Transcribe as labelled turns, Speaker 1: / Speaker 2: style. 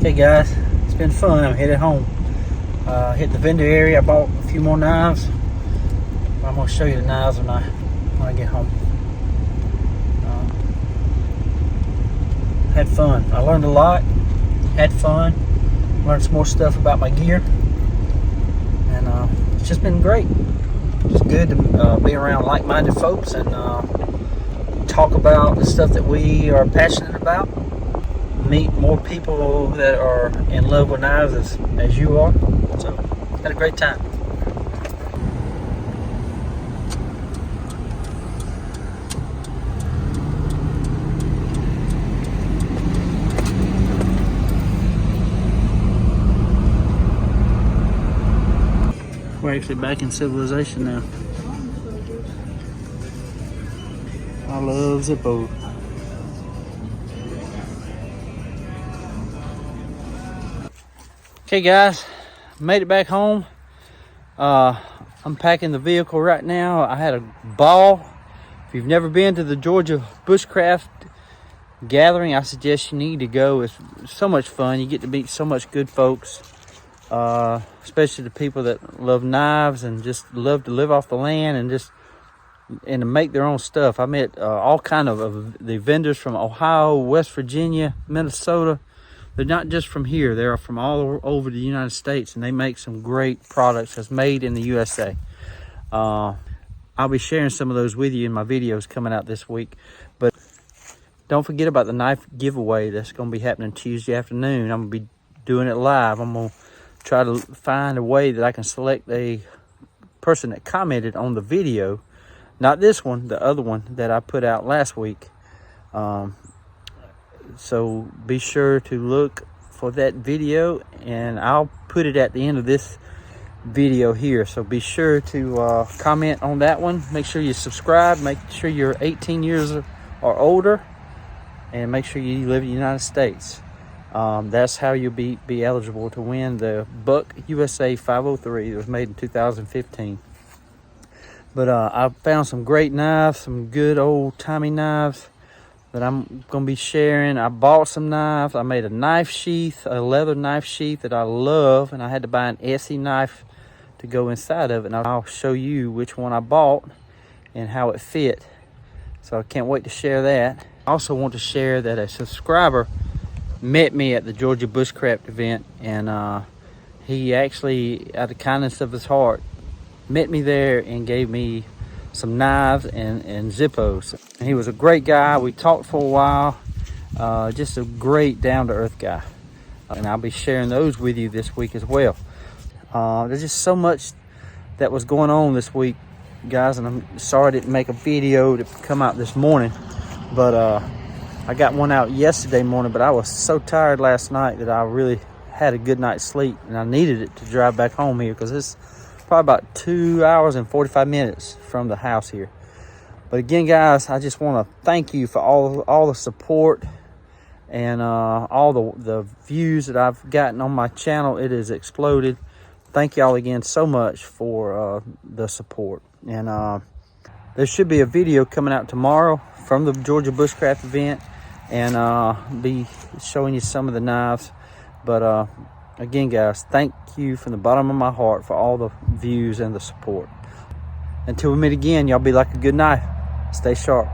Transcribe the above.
Speaker 1: Okay guys, it's been fun. I'm headed home. Hit the vendor area. I bought a few more knives. I'm going to show you the knives when I get home. Had fun. I learned a lot. Had fun. Learned some more stuff about my gear. And it's just been great. It's good to be around like-minded folks and talk about the stuff that we are passionate about. Meet more people that are in love with knives as you are. So, had a great time. We're actually back in civilization now. I love Zippo. Okay guys, made it back home. I'm packing the vehicle right now. I had a ball. If you've never been to the Georgia Bushcraft Gathering, I suggest you need to go. It's so much fun. You get to meet so much good folks, especially the people that love knives and just love to live off the land and to make their own stuff. I met all kind of the vendors from Ohio, West Virginia, Minnesota. They're not just from here. They're from all over the United States, and they make some great products that's made in the USA. I'll be sharing some of those with you in my videos coming out this week. But don't forget about the knife giveaway that's going to be happening Tuesday afternoon. I'm going to be doing it live. I'm going to try to find a way that I can select a person that commented on the video. Not this one, the other one that I put out last week. So be sure to look for that video, and I'll put it at the end of this video here. So be sure to comment on that one. Make sure you subscribe. Make sure you're 18 years or older, and make sure you live in the United States. That's how you'll be eligible to win the Buck USA 503 that was made in 2015. But I found some great knives, some good old-timey knives that I'm going to be sharing. I bought some knives. I made a knife sheath, a leather knife sheath that I love, and I had to buy an Essie knife to go inside of it. And I'll show you which one I bought and how it fit. So I can't wait to share that. I also want to share that a subscriber met me at the Georgia Bushcraft event, and he actually, out of the kindness of his heart, met me there and gave me some knives and Zippos. And he was a great guy. We talked for a while. Just a great down-to-earth guy. And I'll be sharing those with you this week as well. There's just so much that was going on this week, guys, and I'm sorry I didn't make a video to come out this morning. But I got one out yesterday morning, but I was so tired last night that I really had a good night's sleep, and I needed it to drive back home here because it's probably about 2 hours and 45 minutes from the house here. But again, guys, I just want to thank you for all the support and all the views that I've gotten on my channel. It has exploded. Thank y'all again so much for the support. And there should be a video coming out tomorrow from the Georgia Bushcraft event, and be showing you some of the knives. But again, guys, thank you from the bottom of my heart for all the views and the support. Until we meet again, y'all be like a good knife. Stay sharp.